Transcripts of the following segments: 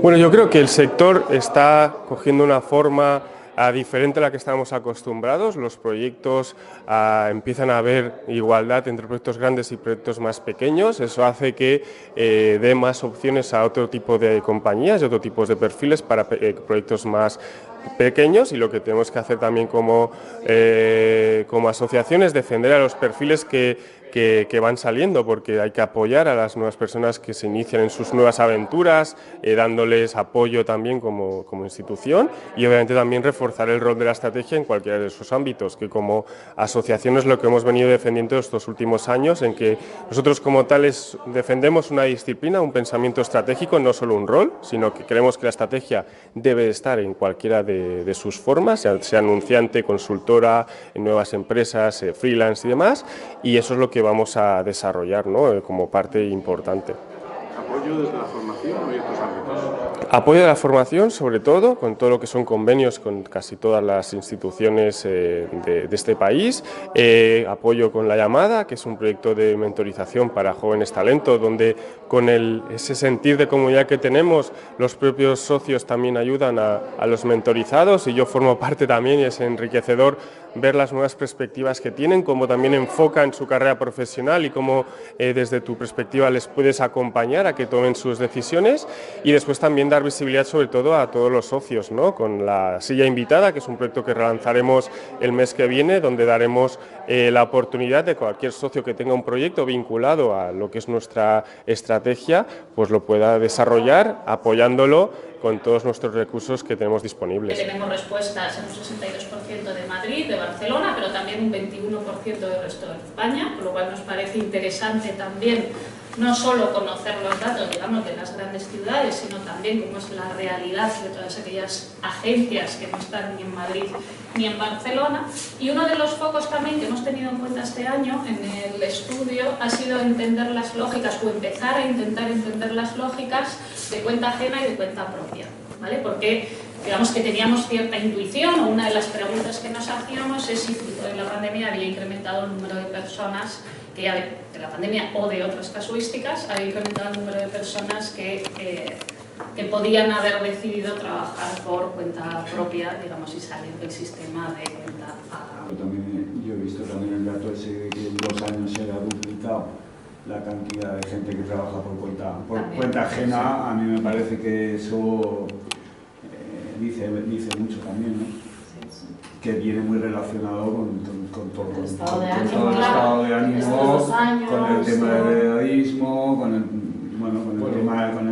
Bueno, yo creo que el sector está cogiendo una forma diferente a la que estamos acostumbrados. Los proyectos empiezan a haber igualdad entre proyectos grandes y proyectos más pequeños. Eso hace que dé más opciones a otro tipo de compañías y otro tipo de perfiles para proyectos más pequeños, y lo que tenemos que hacer también como asociación es defender a los perfiles que van saliendo, porque hay que apoyar a las nuevas personas que se inician en sus nuevas aventuras, dándoles apoyo también como institución, y obviamente también reforzar el rol de la estrategia en cualquiera de esos ámbitos, que como asociación es lo que hemos venido defendiendo estos últimos años, en que nosotros como tales defendemos una disciplina, un pensamiento estratégico, no solo un rol, sino que creemos que la estrategia debe estar en cualquiera de sus formas, sea anunciante, consultora, en nuevas empresas, freelance y demás, y eso es lo que vamos a desarrollar, ¿no?, como parte importante. ¿Apoyo desde la formación o hay otros ámbitos? Apoyo de la formación, sobre todo, con todo lo que son convenios con casi todas las instituciones de este país. Apoyo con La Llamada, que es un proyecto de mentorización para jóvenes talentos, donde con ese sentir de comunidad que tenemos, los propios socios también ayudan a los mentorizados, y yo formo parte también, y es enriquecedor ver las nuevas perspectivas que tienen, cómo también enfocan su carrera profesional y cómo desde tu perspectiva les puedes acompañar a que tomen sus decisiones, y después también dar visibilidad sobre todo a todos los socios, ¿no?, con la silla invitada, que es un proyecto que relanzaremos el mes que viene, donde daremos la oportunidad de cualquier socio que tenga un proyecto vinculado a lo que es nuestra estrategia, pues lo pueda desarrollar apoyándolo con todos nuestros recursos que tenemos disponibles. Tenemos respuestas en un 62% de Madrid, de Barcelona, pero también un 21% del resto de España, con lo cual nos parece interesante también no solo conocer los datos, digamos, de las grandes ciudades, sino también cómo es la realidad de todas aquellas agencias que no están ni en Madrid ni en Barcelona. Y uno de los focos también que hemos tenido en cuenta este año en el estudio ha sido entender las lógicas, o empezar a intentar entender las lógicas de cuenta ajena y de cuenta propia, ¿vale? Porque digamos que teníamos cierta intuición, o una de las preguntas que nos hacíamos es si fruto de la pandemia había incrementado el número de personas que ya de la pandemia o de otras casuísticas, había incrementado el número de personas que podían haber decidido trabajar por cuenta propia, digamos, y salir del sistema de cuenta paga. Yo he visto también el dato ese de que en 2 años se ha duplicado la cantidad de gente que trabaja por cuenta ajena. Sí. A mí me parece que eso dice mucho también, ¿no? Sí. Que viene muy relacionado con todo el estado de ánimo, con el tema del edadismo, con el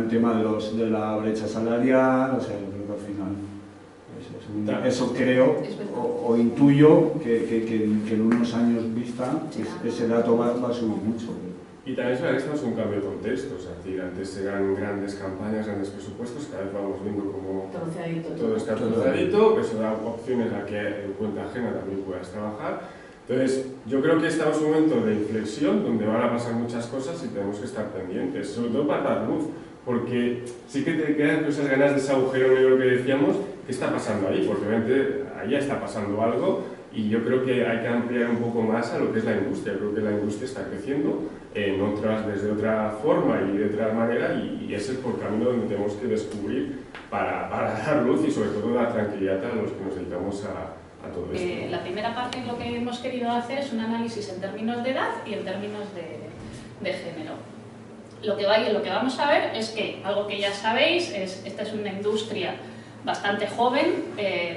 tema de la brecha salarial. O sea, yo creo que al final eso creo o intuyo que en unos años vista ese dato va a subir mucho. Y también es verdad que estamos en un cambio de contexto, es decir, antes eran grandes campañas, grandes presupuestos, cada vez vamos viendo cómo todo está troceadito, eso da opciones a que en cuenta ajena también puedas trabajar. Entonces, yo creo que estamos en un momento de inflexión donde van a pasar muchas cosas y tenemos que estar pendientes, sobre todo para dar luz, porque sí que te quedan esas ganas de ese agujero negro que decíamos, ¿qué está pasando ahí? Porque obviamente ahí está pasando algo. Y yo creo que hay que ampliar un poco más a lo que es la industria. Creo que la industria está creciendo desde otra forma y de otra manera, y ese es por camino donde tenemos que descubrir para dar luz y sobre todo dar tranquilidad a los que nos dedicamos a todo esto. La primera parte lo que hemos querido hacer es un análisis en términos de edad y en términos de género. Lo que vamos a ver es que, algo que ya sabéis, esta es una industria bastante joven,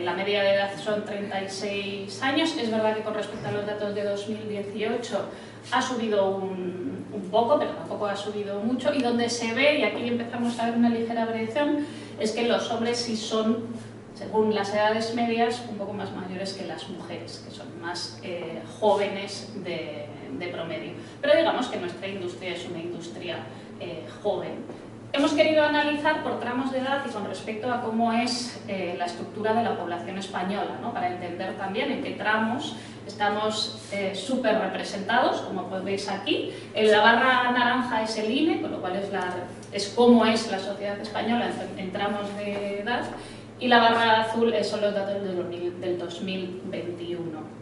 la media de edad son 36 años, es verdad que con respecto a los datos de 2018 ha subido un poco, pero tampoco ha subido mucho, y donde se ve, y aquí empezamos a ver una ligera variación, es que los hombres sí son, según las edades medias, un poco más mayores que las mujeres, que son más jóvenes de promedio. Pero digamos que nuestra industria es una industria joven. Hemos querido analizar por tramos de edad y con respecto a cómo es la estructura de la población española, ¿no?, para entender también en qué tramos estamos súper representados, como podéis aquí. En la barra naranja es el INE, con lo cual es cómo es la sociedad española en tramos de edad, y la barra azul son los datos del 2021.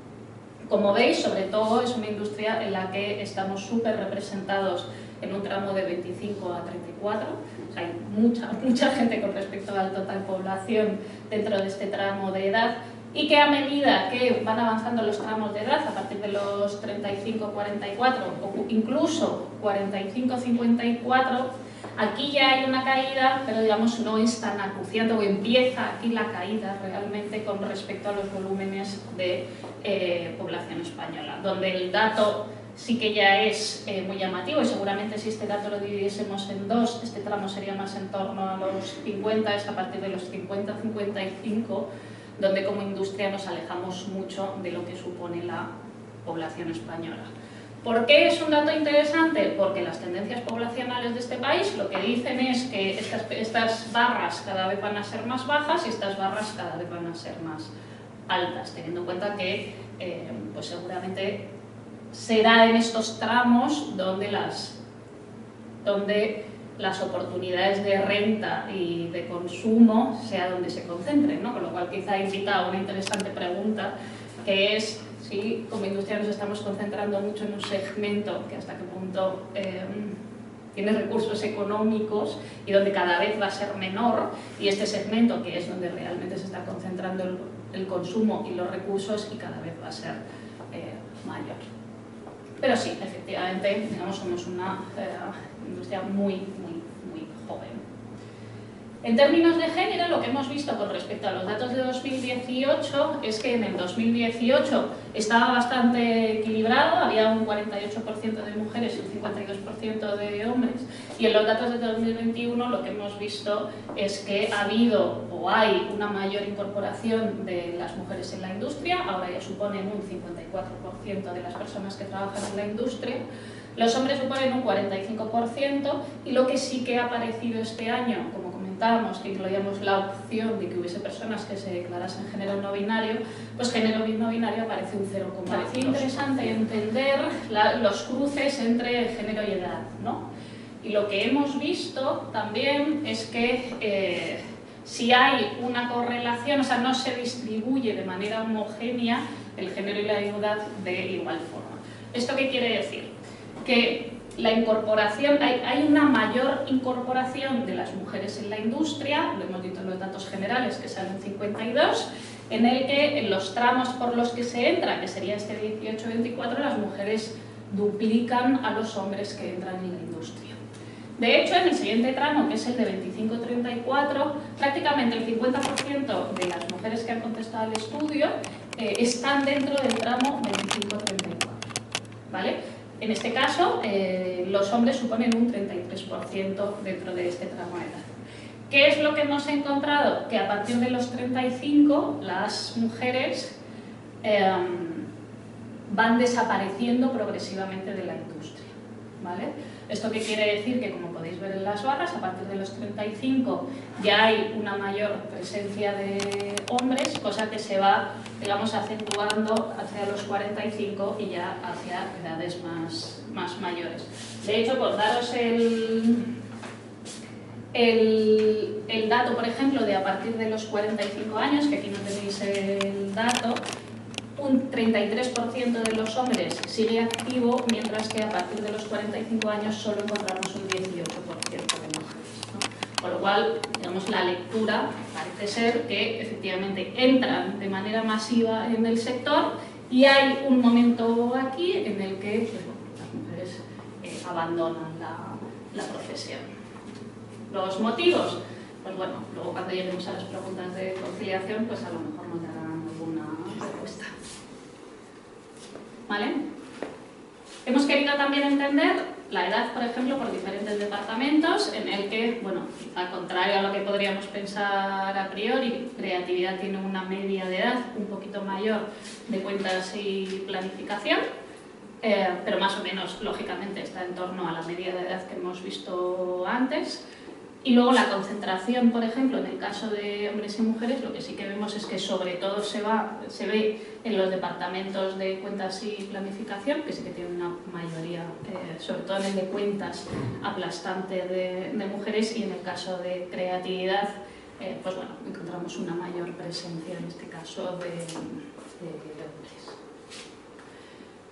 Como veis, sobre todo es una industria en la que estamos súper representados en un tramo de 25 a 34. O sea, hay mucha gente con respecto al total población dentro de este tramo de edad, y que a medida que van avanzando los tramos de edad, a partir de los 35-44 o incluso 45-54, aquí ya hay una caída, pero digamos no es tan acuciante, o empieza aquí la caída realmente con respecto a los volúmenes de población española, donde el dato sí que ya es muy llamativo, y seguramente si este dato lo dividiésemos en dos, este tramo sería más en torno a los 50, es a partir de los 50-55, donde como industria nos alejamos mucho de lo que supone la población española. ¿Por qué es un dato interesante? Porque las tendencias poblacionales de este país lo que dicen es que estas barras cada vez van a ser más bajas y estas barras cada vez van a ser más altas, teniendo en cuenta que pues seguramente será en estos tramos donde las oportunidades de renta y de consumo sea donde se concentren, ¿no? Con lo cual quizá invita a una interesante pregunta, que es si como industria nos estamos concentrando mucho en un segmento que hasta qué punto tiene recursos económicos y donde cada vez va a ser menor, y este segmento que es donde realmente se está concentrando el consumo y los recursos, y cada vez va a ser mayor. Pero sí, efectivamente, digamos, somos una industria muy joven. En términos de género, lo que hemos visto con respecto a los datos de 2018 es que en el 2018 estaba bastante equilibrado, había un 48% de mujeres y un 52% de hombres, y en los datos de 2021 lo que hemos visto es que ha habido o hay una mayor incorporación de las mujeres en la industria, ahora ya suponen un 54% de las personas que trabajan en la industria. Los hombres suponen un 45%, y lo que sí que ha aparecido este año, como comentábamos, que incluíamos la opción de que hubiese personas que se declarasen género no binario, pues género no binario aparece un 0,2%. Parece interesante entender los cruces entre género y edad, ¿no? Y lo que hemos visto también es que si hay una correlación, o sea, no se distribuye de manera homogénea el género y la edad de igual forma. ¿Esto qué quiere decir? Que la incorporación, hay una mayor incorporación de las mujeres en la industria, lo hemos dicho en los datos generales que salen 52, en el que en los tramos por los que se entra, que sería este 18-24, las mujeres duplican a los hombres que entran en la industria. De hecho, en el siguiente tramo, que es el de 25-34, prácticamente el 50% de las mujeres que han contestado al estudio están dentro del tramo 25-34, ¿vale? En este caso, los hombres suponen un 33% dentro de este tramo de edad. ¿Qué es lo que hemos encontrado? Que a partir de los 35 las mujeres van desapareciendo progresivamente de la industria, ¿vale? ¿Esto qué quiere decir? Que como podéis ver en las barras, a partir de los 35 ya hay una mayor presencia de hombres, cosa que se va, digamos, acentuando hacia los 45 y ya hacia edades más mayores. De hecho, por daros el dato, por ejemplo, de a partir de los 45 años, que aquí no tenéis el dato, un 33% de los hombres sigue activo, mientras que a partir de los 45 años solo encontramos un 18% de mujeres, ¿no? Con lo cual, digamos, la lectura parece ser que efectivamente entran de manera masiva en el sector, y hay un momento aquí en el que pues, bueno, las mujeres abandonan la profesión. Los motivos, pues bueno, luego cuando lleguemos a las preguntas de conciliación, pues a lo mejor nos darán alguna respuesta. ¿Vale? Hemos querido también entender la edad, por ejemplo, por diferentes departamentos, en el que, bueno, al contrario a lo que podríamos pensar a priori, creatividad tiene una media de edad un poquito mayor de cuentas y planificación, pero más o menos, lógicamente, está en torno a la media de edad que hemos visto antes. Y luego la concentración, por ejemplo, en el caso de hombres y mujeres, lo que sí que vemos es que sobre todo se ve en los departamentos de cuentas y planificación, que sí que tiene una mayoría, sobre todo en el de cuentas, aplastante de mujeres, y en el caso de creatividad, pues bueno, encontramos una mayor presencia, en este caso, de hombres.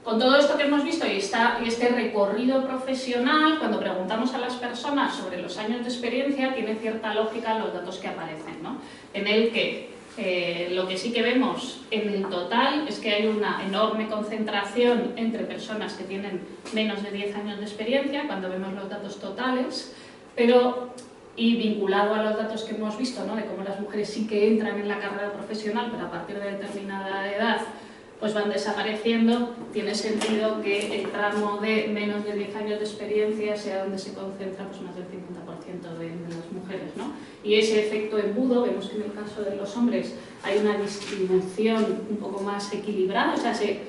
Con todo esto que hemos visto y este recorrido profesional, cuando preguntamos a las personas sobre los años de experiencia, tiene cierta lógica los datos que aparecen, ¿no? En el que lo que sí que vemos en el total es que hay una enorme concentración entre personas que tienen menos de 10 años de experiencia, cuando vemos los datos totales, y vinculado a los datos que hemos visto, ¿no? De cómo las mujeres sí que entran en la carrera profesional, pero a partir de determinada edad pues van desapareciendo, tiene sentido que el tramo de menos de 10 años de experiencia sea donde se concentra pues, más del 50% de las mujeres, ¿no? Y ese efecto embudo, vemos que en el caso de los hombres hay una distribución un poco más equilibrada, o sea, se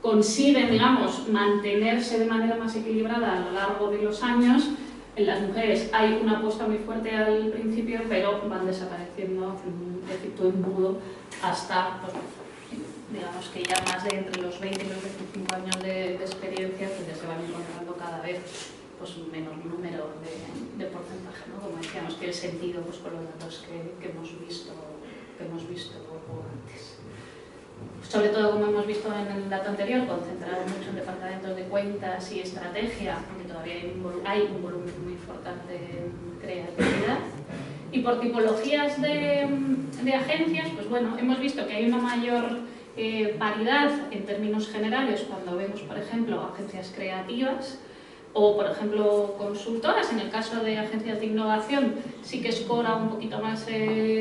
consiguen, digamos, mantenerse de manera más equilibrada a lo largo de los años. En las mujeres hay una apuesta muy fuerte al principio, pero van desapareciendo, hacen un efecto embudo hasta, pues, digamos que ya más de entre los 20 y los 25 años de experiencia, pues ya se van encontrando cada vez pues, un menor número de porcentaje, ¿no? Como decíamos, tiene sentido pues, con los datos que hemos visto antes. Sobre todo, como hemos visto en el dato anterior, concentrado mucho en departamentos de cuentas y estrategia, porque todavía hay un volumen muy importante en creatividad. Y por tipologías de agencias, pues bueno, hemos visto que hay una mayor paridad en términos generales cuando vemos, por ejemplo, agencias creativas o, por ejemplo, consultoras. En el caso de agencias de innovación sí que escora un poquito más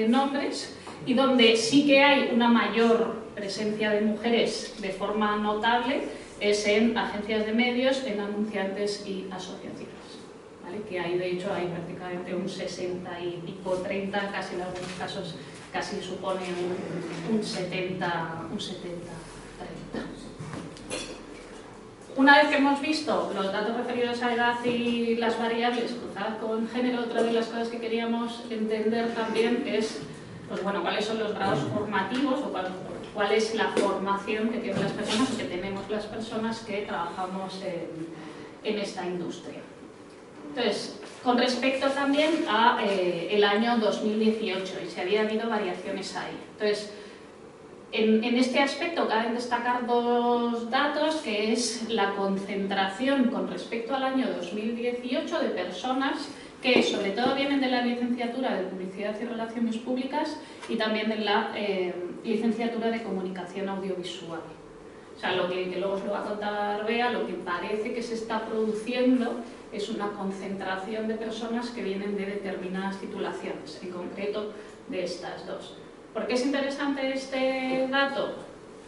nombres, y donde sí que hay una mayor presencia de mujeres de forma notable es en agencias de medios, en anunciantes y asociaciones. ¿Vale? Que hay, de hecho, hay prácticamente un 60 y pico, 30, casi en algunos casos casi supone un 70-30. Una vez que hemos visto los datos referidos a edad y las variables cruzadas con género, otra de las cosas que queríamos entender también es, pues bueno, cuáles son los grados formativos o cuál es la formación que tienen las personas o que tenemos las personas que trabajamos en esta industria. Entonces, con respecto también a el año 2018, y si había habido variaciones ahí. Entonces, en este aspecto caben destacar dos datos, que es la concentración con respecto al año 2018 de personas que sobre todo vienen de la licenciatura de Publicidad y Relaciones Públicas y también de la licenciatura de Comunicación Audiovisual. O sea, lo que luego os lo va a contar Bea, lo que parece que se está produciendo es una concentración de personas que vienen de determinadas titulaciones, en concreto de estas dos. ¿Por qué es interesante este dato?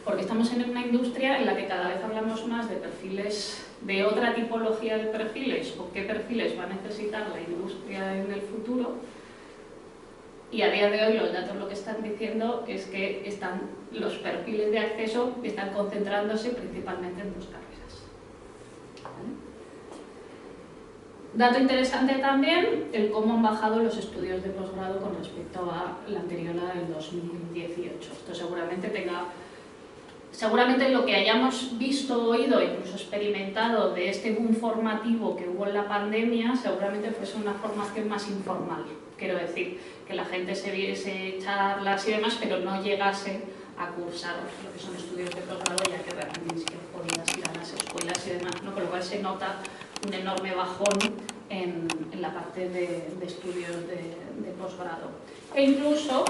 Porque estamos en una industria en la que cada vez hablamos más de perfiles, de otra tipología de perfiles, o qué perfiles va a necesitar la industria en el futuro. Y a día de hoy los datos lo que están diciendo es que los perfiles de acceso están concentrándose principalmente en dos carreras. ¿Vale? Dato interesante también, el cómo han bajado los estudios de posgrado con respecto a la anterior, la del 2018. Esto seguramente lo que hayamos visto, oído, incluso experimentado de este boom formativo que hubo en la pandemia, seguramente fuese una formación más informal. Quiero decir, que la gente se viese charlas y demás, pero no llegase a cursar lo que son estudios de posgrado, ya que realmente ni siquiera podías ir a las escuelas y demás, ¿no? Con lo cual se nota un enorme bajón en la parte de estudios de posgrado. E incluso,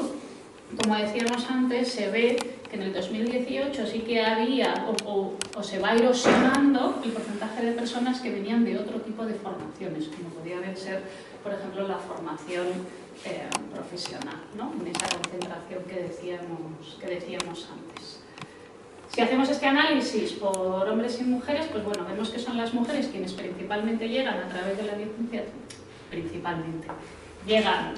como decíamos antes, se ve que en el 2018 sí que había o se va erosionando el porcentaje de personas que venían de otro tipo de formaciones, como podía ser, por ejemplo, la formación profesional, ¿no? En esa concentración que decíamos antes. Si hacemos este análisis por hombres y mujeres, pues bueno, vemos que son las mujeres quienes principalmente llegan a través de la licenciatura, llegan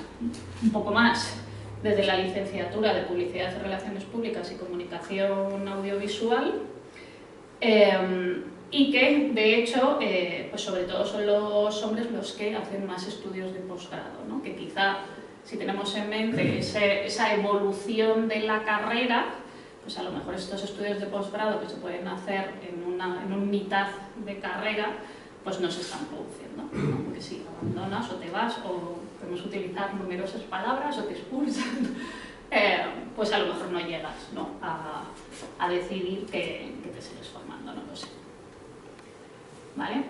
un poco más desde la licenciatura de Publicidad y Relaciones Públicas y Comunicación Audiovisual, y que, de hecho, pues sobre todo son los hombres los que hacen más estudios de posgrado, ¿no? Que quizá, si tenemos en mente esa evolución de la carrera, pues a lo mejor estos estudios de posgrado que se pueden hacer en un mitad de carrera, pues no se están produciendo, ¿no? Porque si abandonas o te vas, o podemos utilizar numerosas palabras, o te expulsan, pues a lo mejor no llegas, ¿no? a decidir que te sigues formando, ¿no? ¿vale?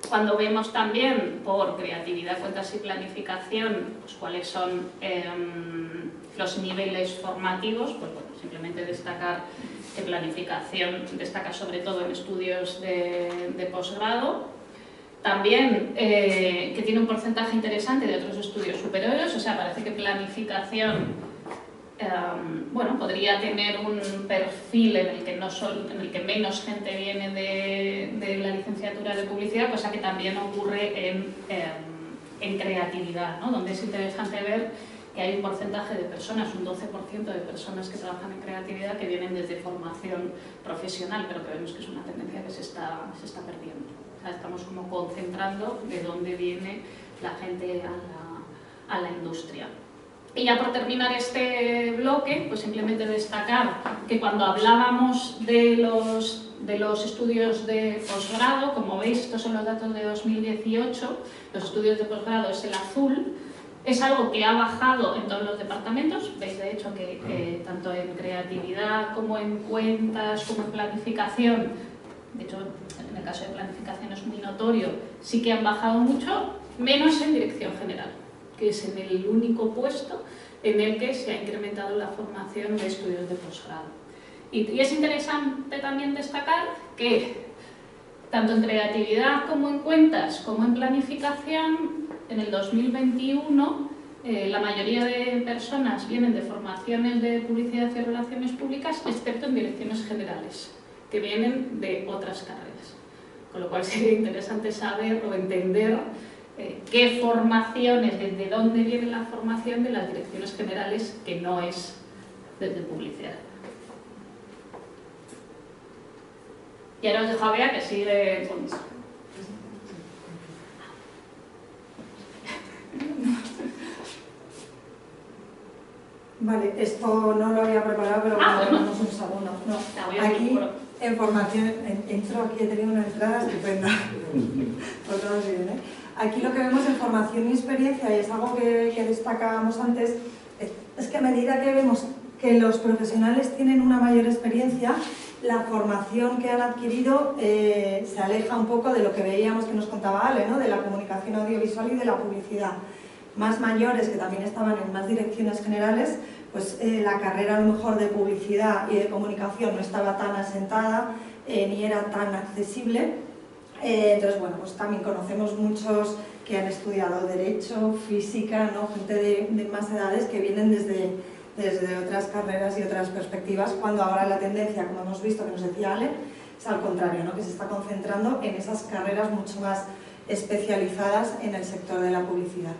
Cuando vemos también por creatividad, cuentas y planificación, pues cuáles son los niveles formativos, pues bueno, simplemente destacar que planificación destaca sobre todo en estudios de posgrado. También que tiene un porcentaje interesante de otros estudios superiores, o sea, parece que planificación bueno, podría tener un perfil en el que menos gente viene de la licenciatura de publicidad, cosa que también ocurre en creatividad, ¿no? Donde es interesante ver que hay un porcentaje de personas, un 12% de personas que trabajan en creatividad que vienen desde formación profesional, pero que vemos que es una tendencia que se está perdiendo. O sea, estamos como concentrando de dónde viene la gente a la industria. Y ya por terminar este bloque, pues simplemente destacar que cuando hablábamos de los estudios de posgrado, como veis, estos son los datos de 2018, los estudios de posgrado es el azul, es algo que ha bajado en todos los departamentos, veis de hecho que tanto en creatividad como en cuentas, como en planificación, de hecho en el caso de planificación es muy notorio, sí que han bajado mucho, menos en dirección general, que es en el único puesto en el que se ha incrementado la formación de estudios de posgrado. Y es interesante también destacar que tanto en creatividad como en cuentas como en planificación, en el 2021 la mayoría de personas vienen de formaciones de publicidad y relaciones públicas, excepto en direcciones generales, que vienen de otras carreras. Con lo cual sería interesante saber o entender qué formaciones, desde dónde viene la formación de las direcciones generales, que no es desde publicidad. Y ahora os dejo a Bea, que sigue con eso. Vale, esto no lo había preparado, pero tenemos un segundo. No, aquí, en formación, entro aquí, he tenido una entrada estupenda. Por todos bien, ¿eh? Aquí lo que vemos en formación y experiencia, y es algo que destacábamos antes, es que a medida que vemos que los profesionales tienen una mayor experiencia, la formación que han adquirido se aleja un poco de lo que veíamos que nos contaba Ale, ¿no? De la comunicación audiovisual y de la publicidad. Más mayores, que también estaban en más direcciones generales, pues la carrera a lo mejor de publicidad y de comunicación no estaba tan asentada ni era tan accesible. Entonces, bueno, pues también conocemos muchos que han estudiado Derecho, Física, ¿no? Gente de más edades que vienen desde otras carreras y otras perspectivas, cuando ahora la tendencia, como hemos visto, que nos decía Ale, es al contrario, ¿no? Que se está concentrando en esas carreras mucho más especializadas en el sector de la publicidad.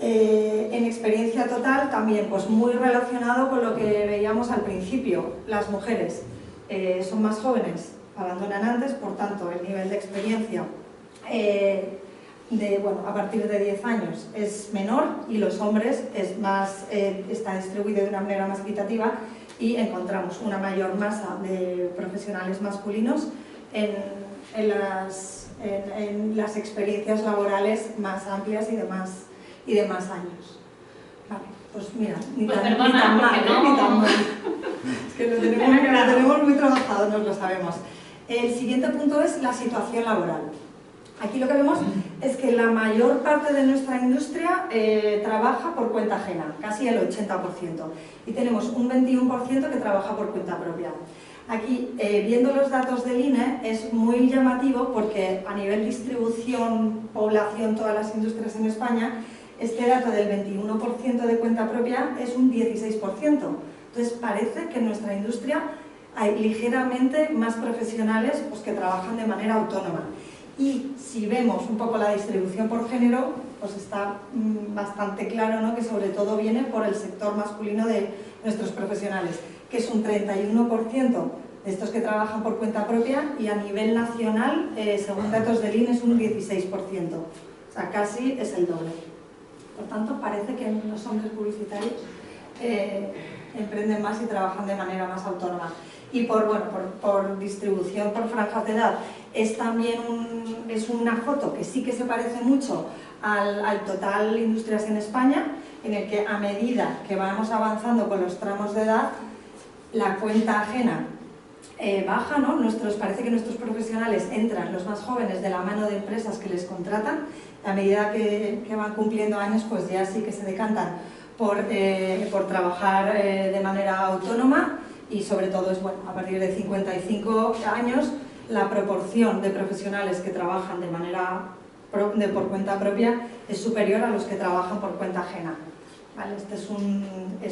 En experiencia total también, pues muy relacionado con lo que veíamos al principio, las mujeres son más jóvenes, abandonan antes, por tanto el nivel de experiencia a partir de 10 años es menor, y los hombres es más, está distribuido de una manera más equitativa, y encontramos una mayor masa de profesionales masculinos en las experiencias laborales más amplias y de más años. Vale, pues mira, ni tan mal. Es que lo tenemos muy trabajado, nos lo sabemos. El siguiente punto es la situación laboral. Aquí lo que vemos es que la mayor parte de nuestra industria trabaja por cuenta ajena, casi el 80%, y tenemos un 21% que trabaja por cuenta propia. Aquí, viendo los datos del INE, es muy llamativo porque a nivel distribución, población, todas las industrias en España, este dato del 21% de cuenta propia es un 16%. Entonces parece que en nuestra industria hay ligeramente más profesionales pues, que trabajan de manera autónoma. Y si vemos un poco la distribución por género, pues está bastante claro, ¿no? Que sobre todo viene por el sector masculino de nuestros profesionales, que es un 31% de estos que trabajan por cuenta propia, y a nivel nacional, según datos del INE, es un 16%. O sea, casi es el doble. Por tanto, parece que los hombres publicitarios emprenden más y trabajan de manera más autónoma. Y por distribución por franjas de edad, es también una foto que sí que se parece mucho al total industrias en España, en el que a medida que vamos avanzando con los tramos de edad, la cuenta ajena baja, ¿no? Parece que nuestros profesionales entran, los más jóvenes, de la mano de empresas que les contratan. A medida que van cumpliendo años, pues ya sí que se decantan por trabajar de manera autónoma, y sobre todo es, bueno, a partir de 55 años la proporción de profesionales que trabajan de manera por cuenta propia es superior a los que trabajan por cuenta ajena. ¿Vale? Este es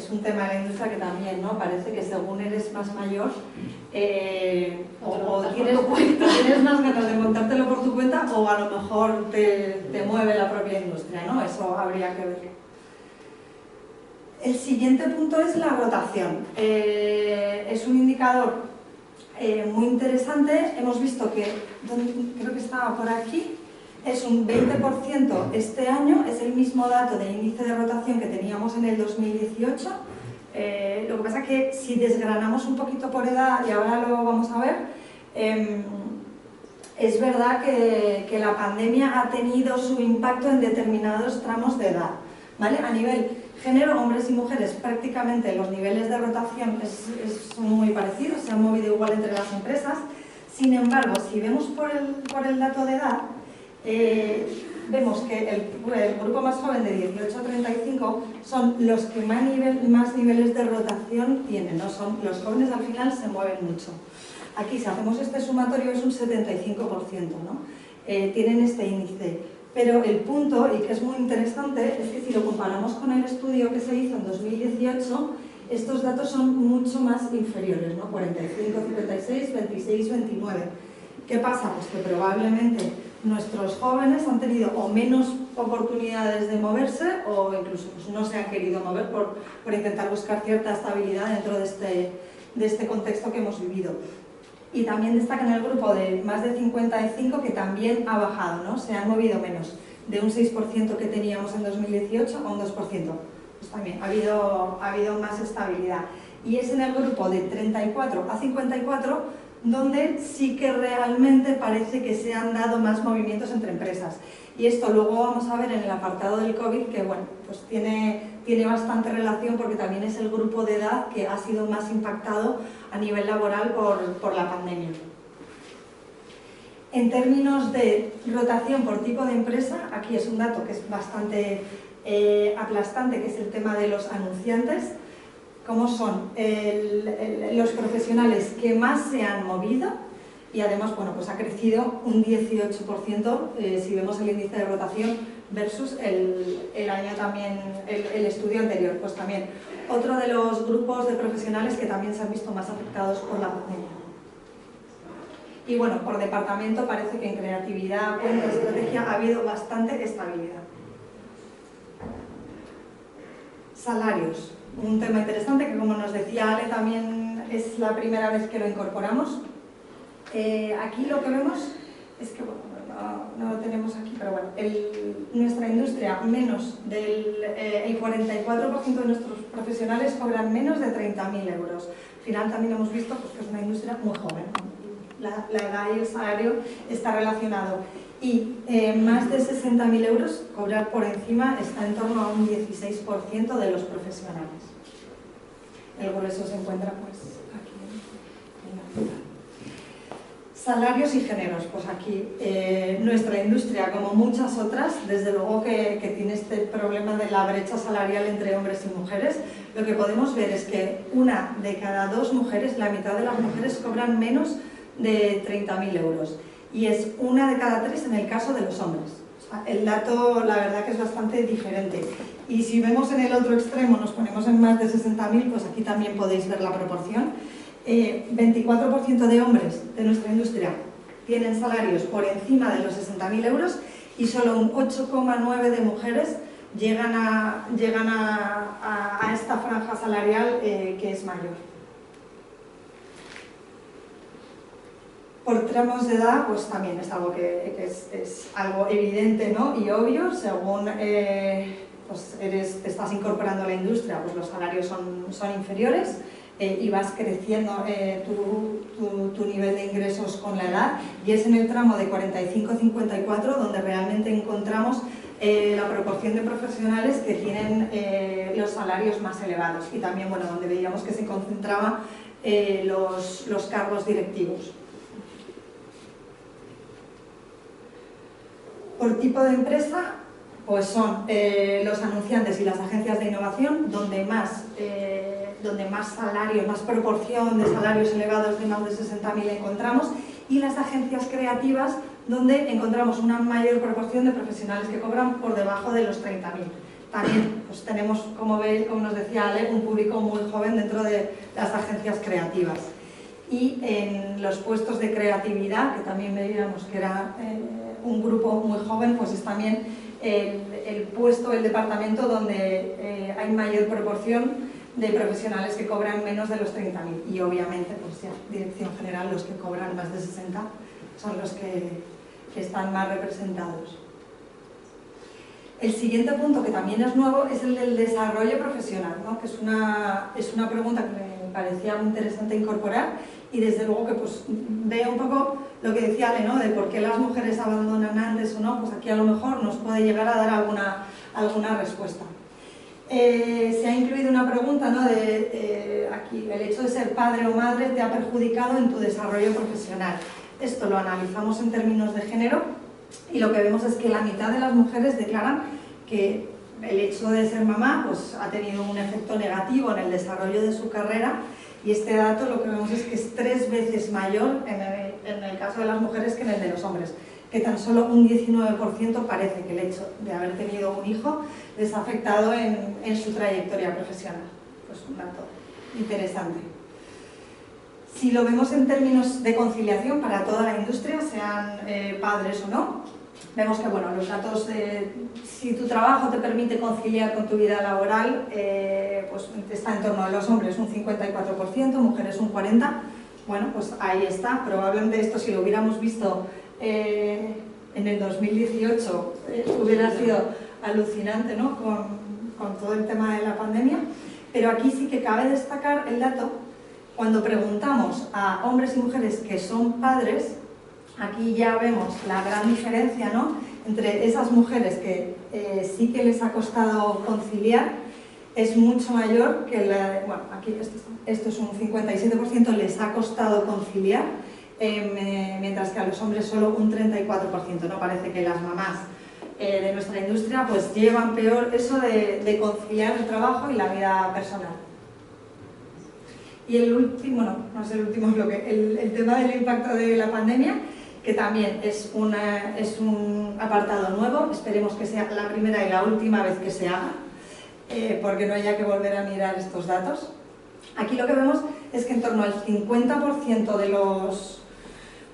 un tema de la industria que también, ¿no? Parece que según eres más mayor o tienes más ganas de montártelo por tu cuenta, o a lo mejor te mueve la propia industria, ¿no? Eso habría que verlo. El siguiente punto es la rotación. Es un indicador muy interesante. Hemos visto que, creo que estaba por aquí, es un 20% este año, es el mismo dato de índice de rotación que teníamos en el 2018. Lo que pasa es que si desgranamos un poquito por edad, y ahora lo vamos a ver, es verdad que la pandemia ha tenido su impacto en determinados tramos de edad, ¿vale? A nivel género, hombres y mujeres, prácticamente los niveles de rotación son muy parecidos, se han movido igual entre las empresas. Sin embargo, si vemos por el dato de edad, vemos que el grupo más joven de 18 a 35 son los que más niveles de rotación tienen, ¿no? Los jóvenes al final se mueven mucho. Aquí, si hacemos este sumatorio, es un 75%, ¿no? Tienen este índice. Pero el punto, y que es muy interesante, es que si lo comparamos con el estudio que se hizo en 2018, estos datos son mucho más inferiores, ¿no? 45, 56, 26, 29. ¿Qué pasa? Pues que probablemente nuestros jóvenes han tenido o menos oportunidades de moverse, o incluso pues, no se han querido mover por intentar buscar cierta estabilidad dentro de este contexto que hemos vivido. Y también destaca en el grupo de más de 55 que también ha bajado, ¿no? Se han movido menos, de un 6% que teníamos en 2018 a un 2%. Pues también ha habido más estabilidad. Y es en el grupo de 34 a 54 donde sí que realmente parece que se han dado más movimientos entre empresas. Y esto luego vamos a ver en el apartado del COVID, que bueno, pues tiene bastante relación, porque también es el grupo de edad que ha sido más impactado a nivel laboral por la pandemia. En términos de rotación por tipo de empresa, aquí es un dato que es bastante aplastante, que es el tema de los anunciantes. Cómo son los profesionales que más se han movido, y además, bueno, pues ha crecido un 18% si vemos el índice de rotación versus el año también, el estudio anterior. Pues también otro de los grupos de profesionales que también se han visto más afectados por la pandemia. Y bueno, por departamento parece que en creatividad, cuenta, estrategia ha habido bastante estabilidad. Salarios. Un tema interesante que, como nos decía Ale, también es la primera vez que lo incorporamos. Aquí lo que vemos es que, bueno, no lo tenemos aquí, pero bueno, nuestra industria, el 44% de nuestros profesionales cobran menos de 30.000 euros. Al final también hemos visto pues, que es una industria muy joven, ¿no? La edad y el salario está relacionado. Y más de 60.000 euros, cobrar por encima está en torno a un 16% de los profesionales. El grueso se encuentra pues aquí en la mitad. Salarios y géneros, pues aquí nuestra industria, como muchas otras, desde luego que tiene este problema de la brecha salarial entre hombres y mujeres. Lo que podemos ver es que una de cada dos mujeres, la mitad de las mujeres cobran menos de 30.000 euros. Y es una de cada tres en el caso de los hombres. O sea, el dato, la verdad, que es bastante diferente. Y si vemos en el otro extremo, nos ponemos en más de 60.000, pues aquí también podéis ver la proporción. 24% de hombres de nuestra industria tienen salarios por encima de los 60.000 euros y solo un 8,9% de mujeres llegan a esta franja salarial que es mayor. Por tramos de edad, pues también es algo que es algo evidente, ¿no? Y obvio, según pues te estás incorporando a la industria, pues los salarios son inferiores y vas creciendo tu nivel de ingresos con la edad, y es en el tramo de 45-54 donde realmente encontramos la proporción de profesionales que tienen los salarios más elevados, y también, bueno, donde veíamos que se concentraba los cargos directivos. Por tipo de empresa, pues son los anunciantes y las agencias de innovación, donde más salarios, más proporción de salarios elevados de más de 60.000 encontramos, y las agencias creativas, donde encontramos una mayor proporción de profesionales que cobran por debajo de los 30.000. También pues, tenemos, como veis, como nos decía Ale, un público muy joven dentro de las agencias creativas. Y en los puestos de creatividad, que también veíamos que era un grupo muy joven, pues es también el puesto, el departamento donde hay mayor proporción de profesionales que cobran menos de los 30.000. Y obviamente, pues ya, dirección general, los que cobran más de 60 son los que están más representados. El siguiente punto, que también es nuevo, es el del desarrollo profesional, ¿no? Que es una pregunta que me parecía muy interesante incorporar, y desde luego que pues, veo un poco lo que decía Ale, ¿no? De por qué las mujeres abandonan antes o no, pues aquí a lo mejor nos puede llegar a dar alguna respuesta. Se ha incluido una pregunta, ¿no? Aquí, el hecho de ser padre o madre te ha perjudicado en tu desarrollo profesional. Esto lo analizamos en términos de género y lo que vemos es que la mitad de las mujeres declaran que el hecho de ser mamá pues, ha tenido un efecto negativo en el desarrollo de su carrera, y este dato lo que vemos es que es 3 veces mayor en el caso de las mujeres que en el de los hombres, que tan solo un 19% parece que el hecho de haber tenido un hijo les ha afectado en su trayectoria profesional. Pues un dato interesante. Si lo vemos en términos de conciliación para toda la industria, sean padres o no, vemos que bueno, los datos si tu trabajo te permite conciliar con tu vida laboral, pues está en torno a los hombres un 54%, mujeres un 40%. Bueno, pues ahí está. Probablemente esto, si lo hubiéramos visto en el 2018, hubiera sido alucinante, ¿no? con todo el tema de la pandemia. Pero aquí sí que cabe destacar el dato. Cuando preguntamos a hombres y mujeres que son padres, aquí ya vemos la gran diferencia, ¿no? Entre esas mujeres que sí que les ha costado conciliar, es mucho mayor que la... Bueno, aquí esto es un 57%, les ha costado conciliar, mientras que a los hombres solo un 34%. No parece que las mamás de nuestra industria pues llevan peor eso de conciliar el trabajo y la vida personal. Y el último, no es el último bloque, el tema del impacto de la pandemia, que también es un apartado nuevo. Esperemos que sea la primera y la última vez que se haga, porque no haya que volver a mirar estos datos. Aquí lo que vemos es que en torno al 50% de los,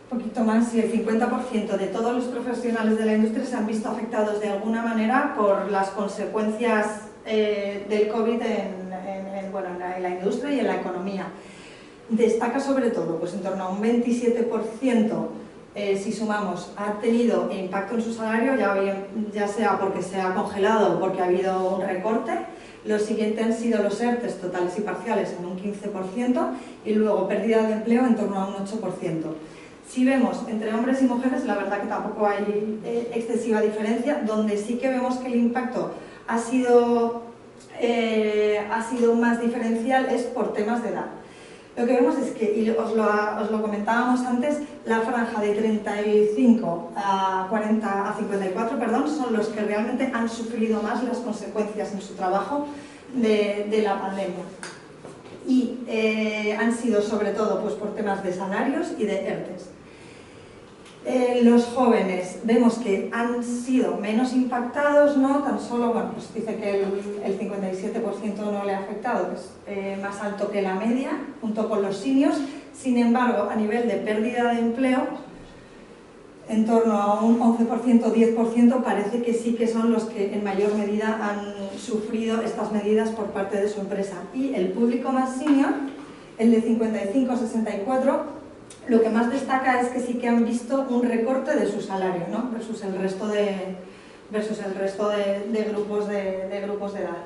un poquito más, y el 50% de todos los profesionales de la industria se han visto afectados de alguna manera por las consecuencias del COVID en la industria y en la economía. Destaca sobre todo, pues en torno a un 27%, si sumamos, ha tenido impacto en su salario, ya sea porque se ha congelado o porque ha habido un recorte. Los siguientes han sido los ERTEs totales y parciales en un 15%, y luego pérdida de empleo en torno a un 8%. Si vemos entre hombres y mujeres, la verdad que tampoco hay excesiva diferencia. Donde sí que vemos que el impacto ha sido más diferencial es por temas de edad. Lo que vemos es que, y os lo comentábamos antes, la franja de 35 a 54, son los que realmente han sufrido más las consecuencias en su trabajo de la pandemia. Y han sido sobre todo pues, por temas de salarios y de ERTEs. Los jóvenes vemos que han sido menos impactados, ¿no? Tan solo, bueno, pues dice que el 57% no le ha afectado, que es más alto que la media, junto con los seniors. Sin embargo, a nivel de pérdida de empleo, en torno a un 11%, 10%, parece que sí que son los que en mayor medida han sufrido estas medidas por parte de su empresa. Y el público más senior, el de 55-64, lo que más destaca es que sí que han visto un recorte de su salario, ¿no? versus el resto de grupos de edad.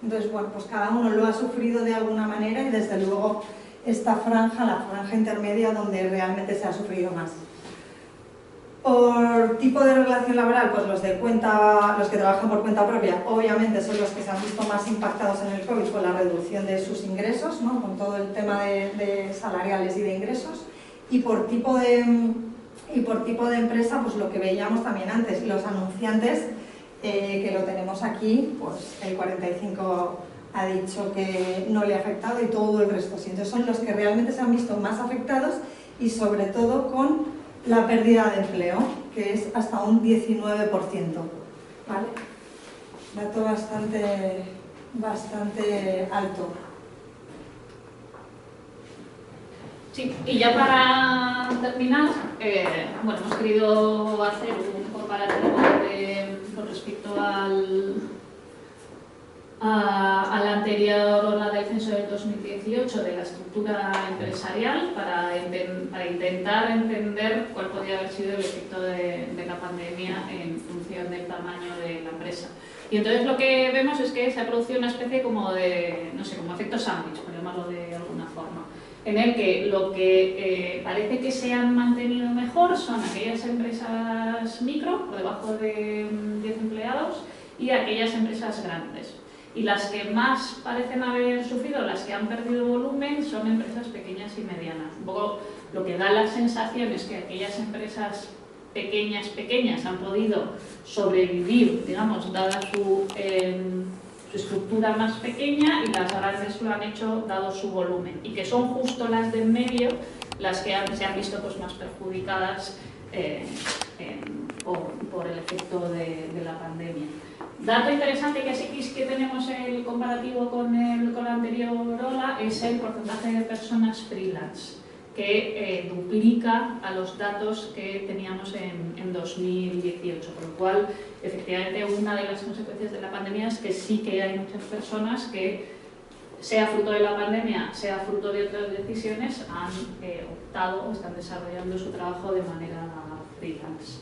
Entonces, bueno, pues cada uno lo ha sufrido de alguna manera, y desde luego esta franja, la franja intermedia, donde realmente se ha sufrido más. Por tipo de relación laboral, pues los que trabajan por cuenta propia, obviamente son los que se han visto más impactados en el COVID con la reducción de sus ingresos, ¿no? Con todo el tema de salariales y de ingresos. Y por tipo de empresa, pues lo que veíamos también antes, los anunciantes, que lo tenemos aquí, pues el 45 ha dicho que no le ha afectado y todo el resto. Entonces son los que realmente se han visto más afectados y sobre todo con la pérdida de empleo, que es hasta un 19%. ¿Vale? Dato bastante alto. Sí, y ya para terminar, bueno, hemos querido hacer un comparativo con respecto a la anterior ola del censo del 2018 de la estructura empresarial para intentar entender cuál podría haber sido el efecto de la pandemia en función del tamaño de la empresa. Y entonces lo que vemos es que se ha producido una especie como de, no sé, como efecto sándwich, por llamarlo de alguna forma, en el que lo que parece que se han mantenido mejor son aquellas empresas micro, por debajo de 10 empleados, y aquellas empresas grandes. Y las que más parecen haber sufrido, las que han perdido volumen, son empresas pequeñas y medianas. Un poco lo que da la sensación es que aquellas empresas pequeñas han podido sobrevivir, digamos, dada su estructura más pequeña, y las grandes lo han hecho dado su volumen, y que son justo las de en medio las que se han visto pues, más perjudicadas por el efecto de la pandemia. Dato interesante que sí que tenemos el comparativo con la anterior ola es el porcentaje de personas freelance, que duplica a los datos que teníamos en 2018, por lo cual efectivamente una de las consecuencias de la pandemia es que sí que hay muchas personas que, sea fruto de la pandemia, sea fruto de otras decisiones, han optado o están desarrollando su trabajo de manera freelance.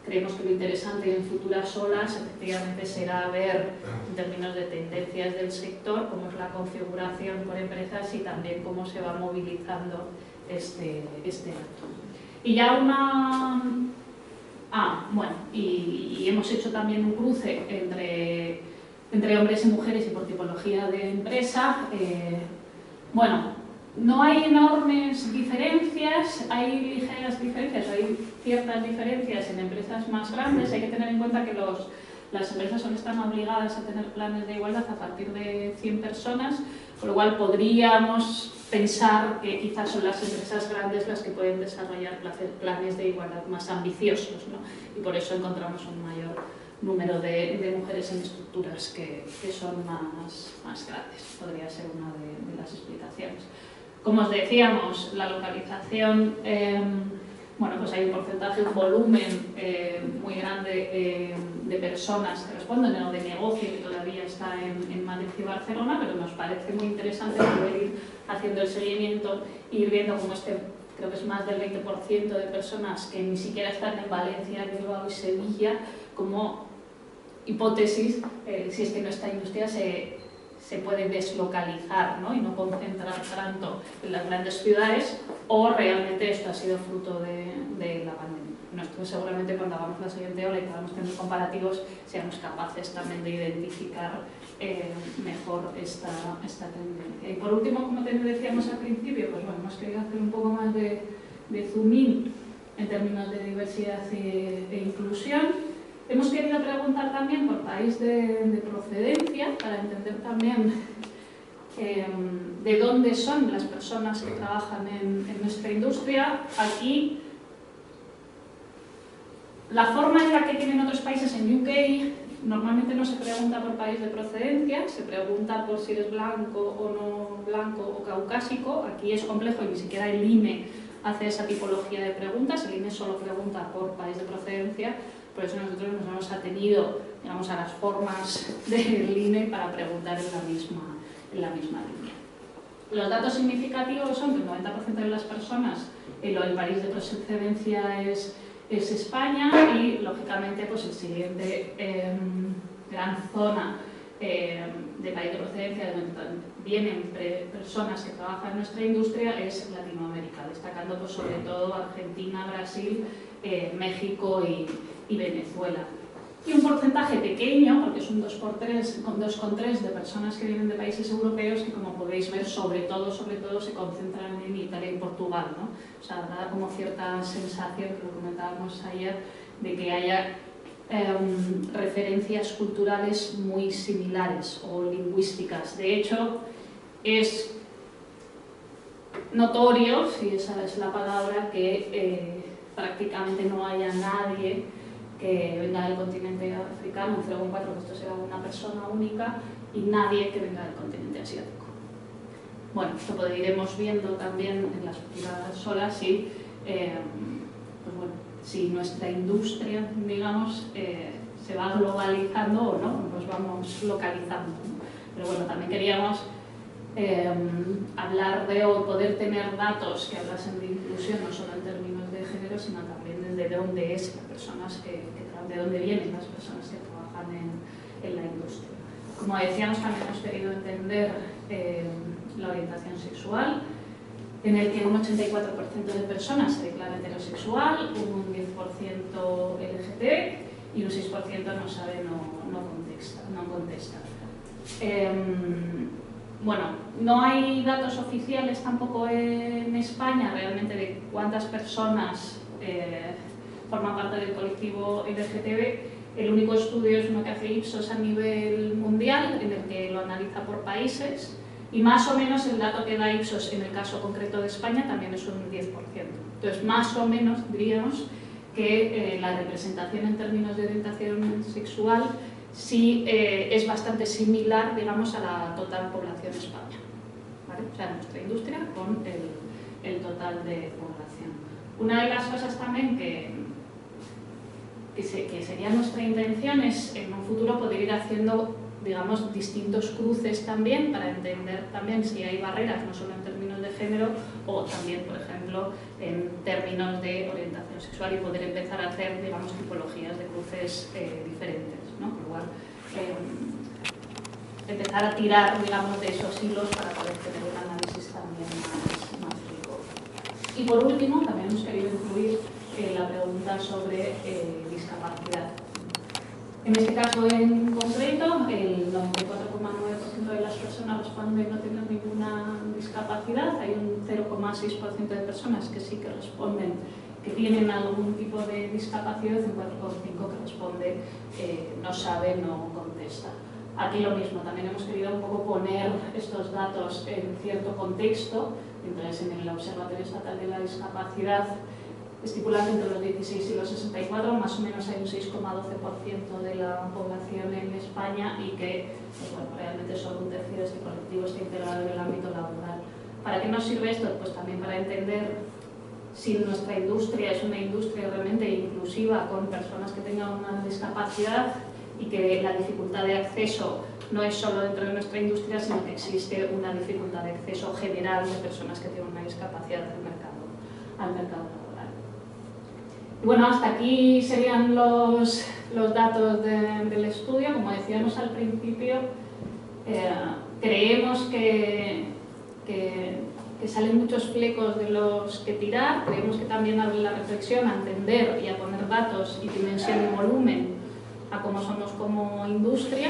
Creemos que lo interesante en futuras olas efectivamente será ver, en términos de tendencias del sector, cómo es la configuración por empresas y también cómo se va movilizando este dato. Y ya bueno, y hemos hecho también un cruce entre hombres y mujeres y por tipología de empresa. Bueno, no hay enormes diferencias, hay ligeras diferencias, hay ciertas diferencias en empresas más grandes. Hay que tener en cuenta que las empresas solo están obligadas a tener planes de igualdad a partir de 100 personas, con lo cual podríamos pensar que quizás son las empresas grandes las que pueden desarrollar planes de igualdad más ambiciosos, ¿no? Y por eso encontramos un mayor número de mujeres en estructuras que son más grandes. Podría ser una de las explicaciones. Como os decíamos, la localización, bueno, pues hay un porcentaje, un volumen muy grande de personas que responden, o de negocio que todavía está en Madrid y Barcelona, pero nos parece muy interesante poder ir haciendo el seguimiento e ir viendo cómo creo que es más del 20% de personas que ni siquiera están en Valencia, Bilbao y Sevilla, como hipótesis, si es que nuestra industria se puede deslocalizar, ¿no? Y no concentrar tanto en las grandes ciudades, o realmente esto ha sido fruto de la pandemia. Nosotros seguramente cuando hagamos la siguiente ola y podamos tener comparativos seamos capaces también de identificar mejor esta tendencia. Y por último, como decíamos al principio, pues bueno, hemos querido hacer un poco más de zoom in en términos de diversidad e inclusión. Hemos querido preguntar también por país de procedencia, para entender también de dónde son las personas que trabajan en nuestra industria. Aquí, la forma en la que tienen otros países en UK, normalmente no se pregunta por país de procedencia, se pregunta por si eres blanco o no blanco o caucásico. Aquí es complejo y ni siquiera el INE hace esa tipología de preguntas, el INE solo pregunta por país de procedencia. Por eso nosotros nos hemos atenido, digamos, a las formas del INE para preguntar en la misma línea. Los datos significativos son que el 90% de las personas, el país de procedencia es España, y lógicamente pues el siguiente gran zona de país de procedencia de donde vienen personas que trabajan en nuestra industria es Latinoamérica, destacando pues, sobre todo Argentina, Brasil, México y Venezuela. Y un porcentaje pequeño, porque es un 2,3 de personas que vienen de países europeos que, como podéis ver, sobre todo se concentran en Italia y Portugal, ¿no? O sea, da como cierta sensación, que lo comentábamos ayer, de que haya referencias culturales muy similares o lingüísticas. De hecho, es notorio, si esa es la palabra, que prácticamente no haya nadie que venga del continente africano, un 0,4, que esto será una persona única, y nadie que venga del continente asiático. Bueno, esto iremos viendo también en las futuras horas si, pues bueno, si nuestra industria, digamos, se va globalizando o no, nos vamos localizando, ¿no? Pero bueno, también queríamos hablar de o poder tener datos que hablasen de inclusión, no solo en términos de género, sino también de dónde es las personas de dónde vienen las personas que trabajan en la industria. Como decíamos, también hemos querido entender la orientación sexual, en el que un 84% de personas se declara heterosexual, un 10% LGBT y un 6% no sabe, no contesta. Bueno, no hay datos oficiales tampoco en España realmente de cuántas personas forman parte del colectivo LGTB. El único estudio es uno que hace Ipsos a nivel mundial, en el que lo analiza por países, y más o menos el dato que da Ipsos en el caso concreto de España también es un 10%. Entonces, más o menos diríamos que la representación en términos de orientación sexual sí es bastante similar, digamos, a la total población de España, ¿vale? O sea, nuestra industria con el total de población. Una de las cosas también que sería nuestra intención es en un futuro poder ir haciendo, digamos, distintos cruces también para entender también si hay barreras, no solo en términos de género o también, por ejemplo, en términos de orientación sexual, y poder empezar a hacer, digamos, tipologías de cruces diferentes, ¿no? Por igual, empezar a tirar, digamos, de esos hilos para poder tener un análisis también más rico. Y por último, también hemos querido incluir la pregunta sobre discapacidad. En este caso en concreto, el 94,9% de las personas responden no tener ninguna discapacidad. Hay un 0,6% de personas que sí que responden que tienen algún tipo de discapacidad, y un 4,5% que responde no sabe, no contesta. Aquí lo mismo, también hemos querido un poco poner estos datos en cierto contexto. Entonces, en el Observatorio Estatal de la Discapacidad, estipulando entre los 16 y los 64, más o menos hay un 6,12% de la población en España, y que, pues bueno, realmente solo un tercio de este colectivo está integrado en el ámbito laboral. ¿Para qué nos sirve esto? Pues también para entender si nuestra industria es una industria realmente inclusiva con personas que tengan una discapacidad, y que la dificultad de acceso no es solo dentro de nuestra industria, sino que existe una dificultad de acceso general de personas que tienen una discapacidad al mercado laboral. Y bueno, hasta aquí serían los datos del estudio. Como decíamos al principio, creemos que salen muchos flecos de los que tirar. Creemos que también abre la reflexión a entender y a poner datos y dimensión y volumen a cómo somos como industria,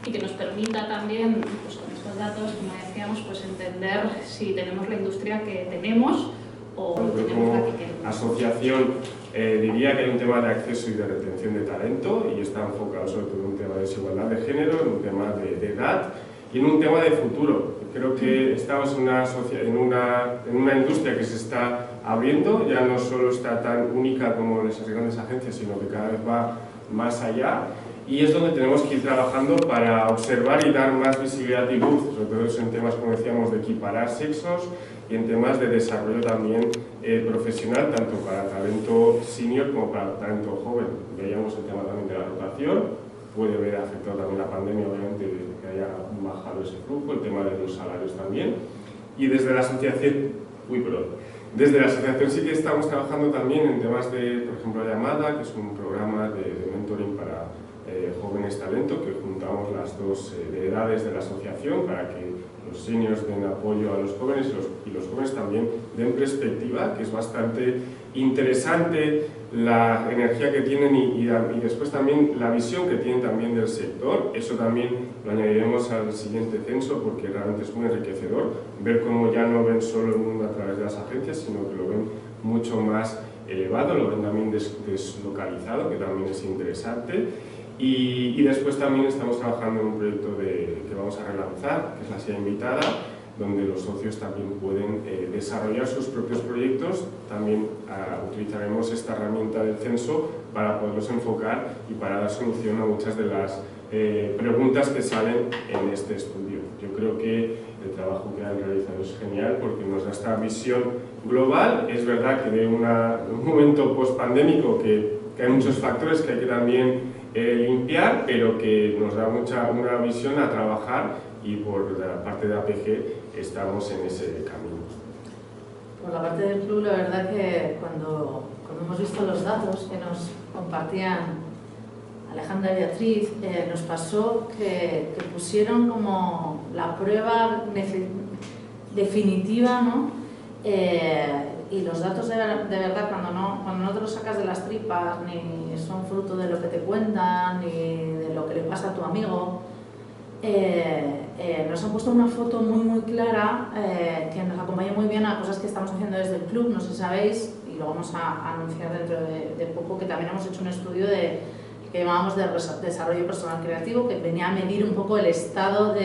y que nos permita también, pues con estos datos, como decíamos, pues entender si tenemos la industria que tenemos o tenemos la que queremos. Asociación, diría que hay un tema de acceso y de retención de talento, y está enfocado sobre todo en un tema de desigualdad de género, en un tema de edad y en un tema de futuro. Creo que estamos en una industria que se está abriendo, ya no solo está tan única como las grandes agencias, sino que cada vez va más allá, y es donde tenemos que ir trabajando para observar y dar más visibilidad y luz, sobre todo en temas, como decíamos, de equiparar sexos, y en temas de desarrollo también profesional, tanto para talento senior como para talento joven. Veíamos el tema también de la rotación, puede haber afectado también la pandemia, obviamente, que haya bajado ese flujo, el tema de los salarios también, y desde la asociación, desde la asociación sí que estamos trabajando también en temas de, por ejemplo, Llamada, que es un programa de mentoring para jóvenes Jóvenes Talento, que juntamos las dos edades de la asociación para que los seniors den apoyo a los jóvenes y los jóvenes también den perspectiva, que es bastante interesante la energía que tienen y después también la visión que tienen también del sector. Eso también lo añadiremos al siguiente censo porque realmente es muy enriquecedor ver cómo ya no ven solo el mundo a través de las agencias, sino que lo ven mucho más elevado, lo ven también deslocalizado, que también es interesante. Y después también estamos trabajando en un proyecto que vamos a relanzar, que es la SIA Invitada, donde los socios también pueden desarrollar sus propios proyectos. También utilizaremos esta herramienta del censo para poderlos enfocar y para dar solución a muchas de las preguntas que salen en este estudio. Yo creo que el trabajo que han realizado es genial porque nos da esta visión global. Es verdad que de un momento post-pandémico que hay muchos factores que hay que también limpiar, pero que nos da una visión a trabajar y por la parte de APG estamos en ese camino. Por la parte del club, la verdad que cuando hemos visto los datos que nos compartían Alejandra y Beatriz, nos pasó que pusieron como la prueba definitiva, ¿no? Y los datos de verdad, cuando no te los sacas de las tripas, ni son fruto de lo que te cuentan, ni de lo que le pasa a tu amigo, nos han puesto una foto muy clara que nos acompaña muy bien a cosas que estamos haciendo desde el club. No sé si sabéis, y lo vamos a anunciar dentro de poco, que también hemos hecho un estudio que llamábamos de desarrollo personal creativo, que venía a medir un poco el estado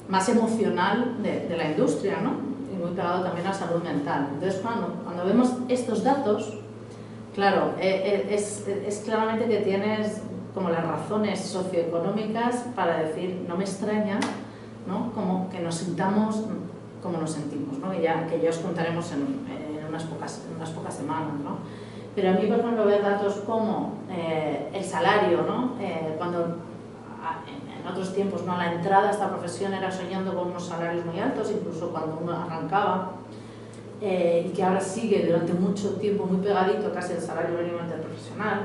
más emocional de la industria, ¿no? Y muy pegado también a la salud mental. Entonces, cuando vemos estos datos, claro, es claramente que tienes como las razones socioeconómicas para decir, no me extraña, ¿no? Como que nos sintamos como nos sentimos, ¿no? Que ya os contaremos en unas pocas semanas, ¿no? Pero a mí, por ejemplo, ver datos como el salario, ¿no? Cuando en otros tiempos, ¿no? La entrada a esta profesión era soñando con unos salarios muy altos, incluso cuando uno arrancaba, y que ahora sigue durante mucho tiempo muy pegadito casi el salario mínimo interprofesional.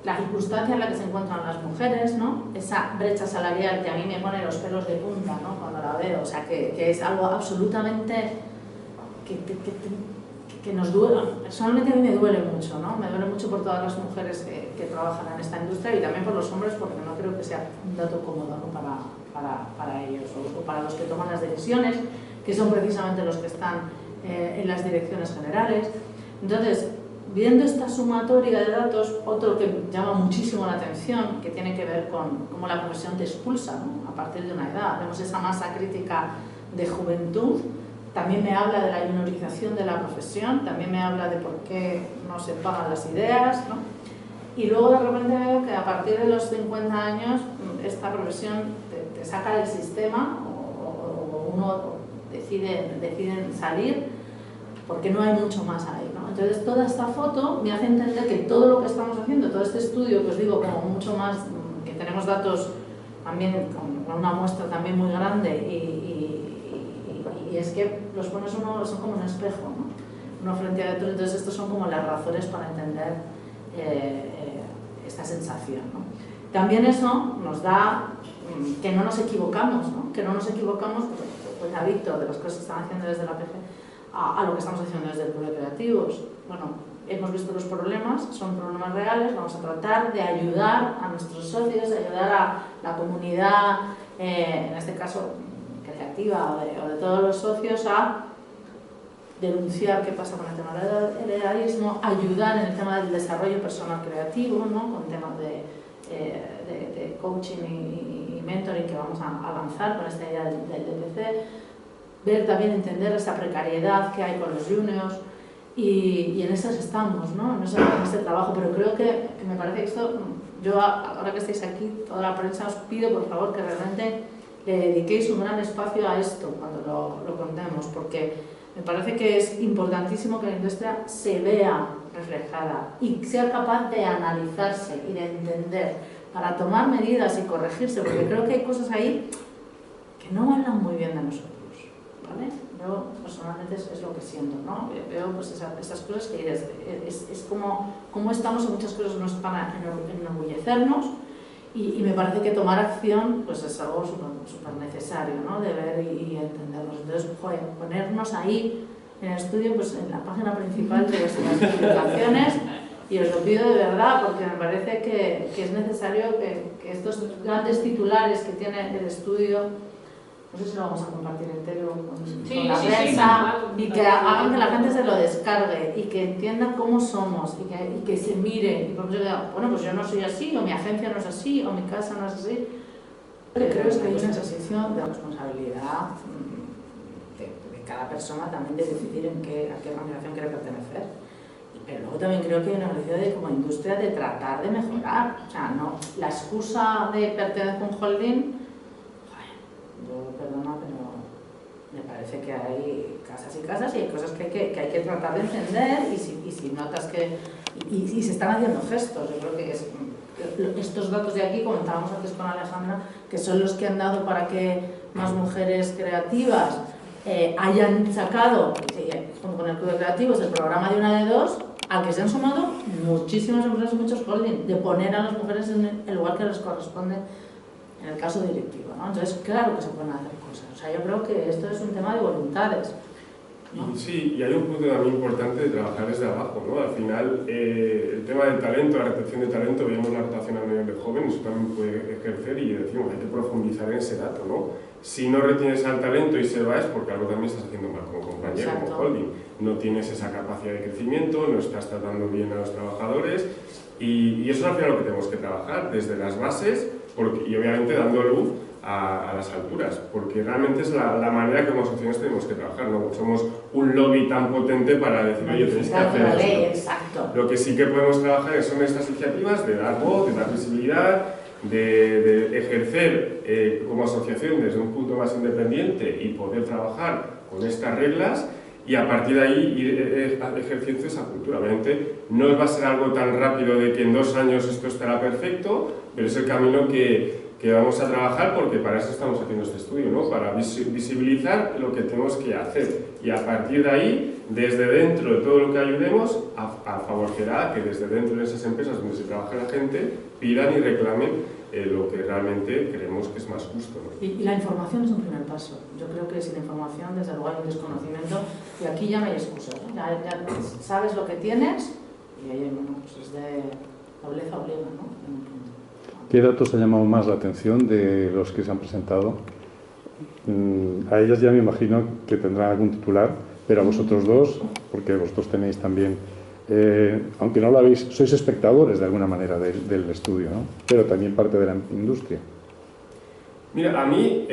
La circunstancia en la que se encuentran las mujeres, ¿no? Esa brecha salarial que a mí me pone los pelos de punta, ¿no? Cuando la veo, o sea, que es algo absolutamente que nos duele. Personalmente a mí me duele mucho, ¿no? Me duele mucho por todas las mujeres que trabajan en esta industria y también por los hombres, porque no creo que sea un dato cómodo, ¿no? para ellos o para los que toman las decisiones, que son precisamente los que están en las direcciones generales. Entonces, viendo esta sumatoria de datos, otro que llama muchísimo la atención, que tiene que ver con cómo la profesión te expulsa, ¿no? A partir de una edad. Vemos esa masa crítica de juventud, también me habla de la minorización de la profesión, también me habla de por qué no se pagan las ideas, ¿no? Y luego de repente veo que a partir de los 50 años esta profesión te saca del sistema o uno deciden salir porque no hay mucho más ahí, ¿no? Entonces toda esta foto me hace entender que todo lo que estamos haciendo, todo este estudio que os digo como mucho más, que tenemos datos también con una muestra también muy grande y es que los pones son como un espejo, ¿no? Uno frente a otro, entonces estos son como las razones para entender esta sensación, ¿no? También eso nos da que no nos equivocamos, ¿no? Que no nos equivocamos, pues adicto de las cosas que están haciendo desde la PG a lo que estamos haciendo desde el Club de Creativos. Bueno, hemos visto los problemas, son problemas reales, vamos a tratar de ayudar a nuestros socios, de ayudar a la comunidad, en este caso creativa o de todos los socios, a denunciar qué pasa con el tema del edadismo, ayudar en el tema del desarrollo personal creativo, ¿no? Con temas de coaching y mentoring que vamos a avanzar con esta idea del DPC. Ver también, entender esa precariedad que hay con los juniors y en esas estamos, ¿no? En ese trabajo, pero creo que me parece que esto, yo ahora que estáis aquí, toda la prensa, os pido por favor que realmente le dediquéis un gran espacio a esto cuando lo contemos, porque me parece que es importantísimo que la industria se vea reflejada y sea capaz de analizarse y de entender para tomar medidas y corregirse, porque creo que hay cosas ahí que no hablan muy bien de nosotros. ¿Vale? Yo personalmente es lo que siento, ¿no? Veo pues esas cosas que es como estamos en muchas cosas, no es para enorgullecernos Y me parece que tomar acción pues es algo súper necesario, ¿no? De ver y entendernos. Entonces, joder, ponernos ahí en el estudio, pues en la página principal de vuestras publicaciones, y os lo pido de verdad porque me parece que es necesario que estos grandes titulares que tiene el estudio, no sé si lo vamos a compartir entero con la prensa, y que hagan que la gente se lo descargue y que entienda cómo somos y que se mire. Y por ejemplo, bueno, pues yo no soy así, o mi agencia no es así, o mi casa no es así. Lo que creo es que hay un ejercicio de responsabilidad de cada persona también de decidir a qué organización quiere pertenecer. Pero luego también creo que hay una necesidad como industria de tratar de mejorar. O sea, no, la excusa de pertenecer a un holding, yo perdona, pero me parece que hay casas y casas y hay cosas que hay que tratar de entender, y si notas que... Y se están haciendo gestos. Yo creo que estos datos de aquí, comentábamos antes con Alejandra, que son los que han dado para que más mujeres creativas hayan sacado, junto con el Club de Creativos, el programa de una de dos, al que se han sumado muchísimas empresas y muchos holdings, de poner a las mujeres en el lugar que les corresponde en el caso directivo, ¿no? Entonces, claro que se pueden hacer cosas. O sea, yo creo que esto es un tema de voluntades, ¿no? Sí, y hay un punto también importante de trabajar desde abajo, ¿no? Al final, el tema del talento, la retención de talento, vemos la rotación a nivel de jóvenes, eso también puede ejercer, y decimos, hay que profundizar en ese dato, ¿no? Si no retienes al talento y se va, es porque algo también estás haciendo mal como compañero, como holding. No tienes esa capacidad de crecimiento, no estás tratando bien a los trabajadores, y eso es al final lo que tenemos que trabajar desde las bases, y obviamente dando luz a las alturas, porque realmente es la manera que como asociaciones tenemos que trabajar. No somos un lobby tan potente para decir, oye, tenéis que hacer esto. Exacto. Lo que sí que podemos trabajar son estas iniciativas de dar voz, de dar visibilidad, de ejercer como asociación desde un punto más independiente y poder trabajar con estas reglas, y a partir de ahí ir ejerciendo esa cultura. Obviamente no va a ser algo tan rápido de que en 2 años esto estará perfecto, pero es el camino que vamos a trabajar, porque para eso estamos haciendo este estudio, ¿no? Para visibilizar lo que tenemos que hacer, y a partir de ahí, desde dentro de todo lo que ayudemos, favorecerá que desde dentro de esas empresas donde se trabaja la gente pidan y reclamen lo que realmente creemos que es más justo, ¿no? Y la información es un primer paso. Yo creo que sin información, desde luego, hay un desconocimiento, y aquí ya no hay excusas, ¿no? Ya sabes lo que tienes, y ahí, bueno, pues es de nobleza obliga, ¿no? ¿Qué datos ha llamado más la atención de los que se han presentado? A ellas ya me imagino que tendrán algún titular, pero a vosotros dos, porque vosotros tenéis también, aunque no lo habéis, sois espectadores de alguna manera del estudio, ¿no? Pero también parte de la industria. Mira, a mí,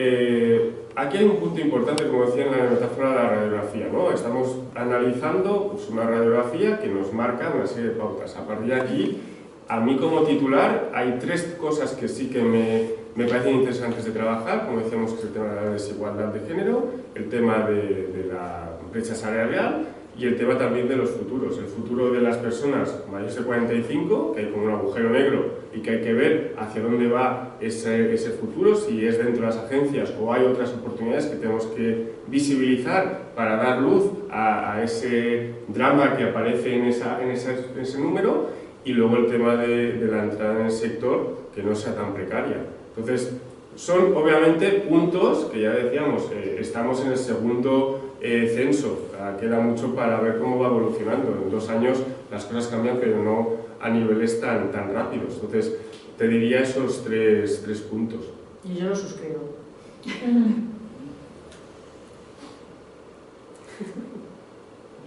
aquí hay un punto importante, como decía en la metáfora de la radiografía, ¿no? Estamos analizando pues, una radiografía que nos marca una serie de pautas. A partir de aquí, a mí como titular hay 3 cosas que sí que me parecen interesantes de trabajar, como decíamos, que es el tema de la desigualdad de género, el tema de la brecha salarial y el tema también de los futuros. El futuro de las personas mayores de 45, que hay como un agujero negro y que hay que ver hacia dónde va ese futuro, si es dentro de las agencias o hay otras oportunidades que tenemos que visibilizar para dar luz a ese drama que aparece en ese número. Y luego el tema de la entrada en el sector, que no sea tan precaria. Entonces, son obviamente puntos que ya decíamos, estamos en el segundo censo, queda mucho para ver cómo va evolucionando. En 2 años las cosas cambian, pero no a niveles tan rápidos. Entonces, te diría esos 3 puntos. Y yo lo suscribo.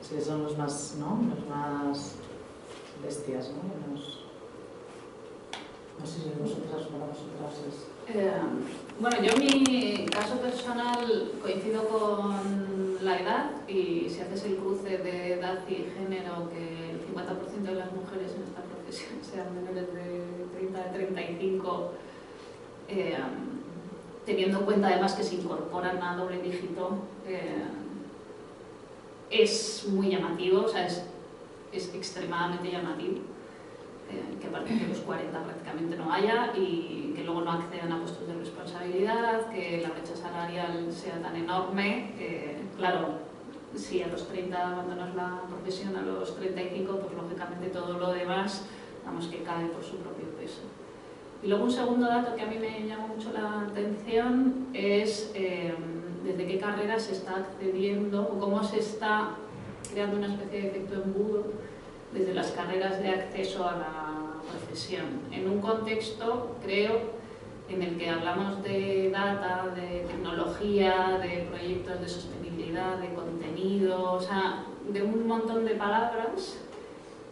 Sí, son los más, ¿no? Los más bestias, ¿no? No sé si vosotras para vosotras es... Bueno, yo en mi caso personal coincido con la edad, y si haces el cruce de edad y género, que el 50% de las mujeres en esta profesión sean menores de 30 a 35, teniendo en cuenta además que se incorporan a doble dígito, es muy llamativo, o sea, es extremadamente llamativo, que a partir de los 40 prácticamente no haya, y que luego no accedan a puestos de responsabilidad, que la brecha salarial sea tan enorme. Claro, si a los 30 abandonas la profesión, a los 35, pues lógicamente todo lo demás, vamos, que cae por su propio peso. Y luego un segundo dato que a mí me llama mucho la atención es desde qué carreras se está accediendo o cómo se está creando una especie de efecto embudo desde las carreras de acceso a la profesión. En un contexto, creo, en el que hablamos de data, de tecnología, de proyectos de sostenibilidad, de contenido, o sea, de un montón de palabras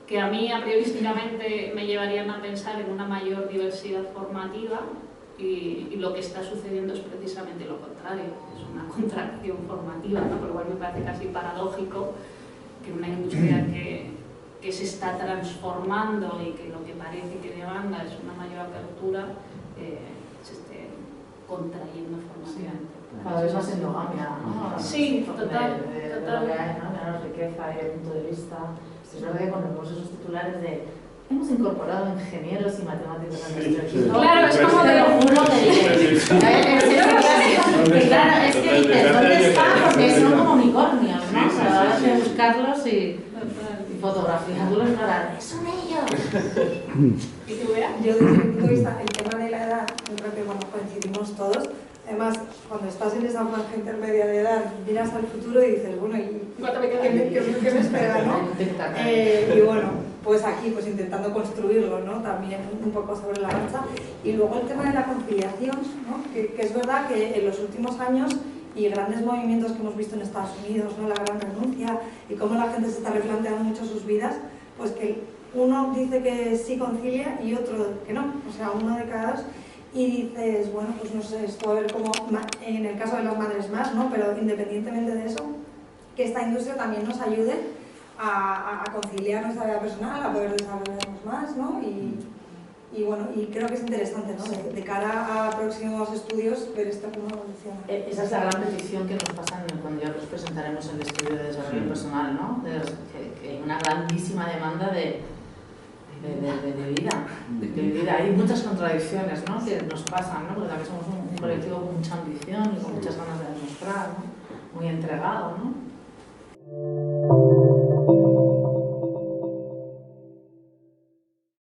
que a mí apriorísticamente me llevarían a pensar en una mayor diversidad formativa y lo que está sucediendo es precisamente lo contrario, es una contracción formativa, ¿no? Por lo cual me parece casi paradójico que una industria que se está transformando y que lo que parece que demanda es una mayor apertura, se esté contrayendo formativamente. Cada vez más endogamia, ¿no? Sí, total. De lo que hay, ¿no? Menos riqueza y el punto de vista. Es verdad que cuando vemos esos titulares de hemos incorporado ingenieros y matemáticos a nuestro equipo. Claro, es como de lo juro que dices. Claro, es que dices, ¿dónde están? Porque son como unicornios, ¿no? O sea, hay que buscarlos y fotografiarlos para... ¡Son ellos! ¿Y tú, Bea? Yo desde mi punto de vista, el tema de la edad, yo creo que bueno, coincidimos todos. Además, cuando estás en esa franja intermedia de edad, miras al futuro y dices, bueno, ¿qué me espera, no? Y bueno, pues aquí, pues intentando construirlo, ¿no? También un poco sobre la marcha. Y luego el tema de la conciliación, ¿no? Que es verdad que en los últimos años y grandes movimientos que hemos visto en Estados Unidos, ¿no? La gran renuncia y cómo la gente se está replanteando mucho sus vidas, pues que uno dice que sí concilia y otro que no, o sea, uno de cada dos. Y dices, bueno, pues no sé, esto a ver cómo, en el caso de las madres más, ¿no? Pero independientemente de eso, que esta industria también nos ayude a conciliar nuestra vida personal, a poder desarrollarnos más, ¿no? Y bueno, y creo que es interesante, ¿no? De cara a próximos estudios, ver esto cómo evoluciona. Esa es la gran petición que nos pasan cuando ya los presentaremos el estudio de desarrollo personal, ¿no? Que hay una grandísima demanda de vida. Hay muchas contradicciones, ¿no? Que nos pasan, ¿no? Porque también somos un colectivo con mucha ambición y con muchas ganas de demostrar, ¿no? Muy entregado, ¿no?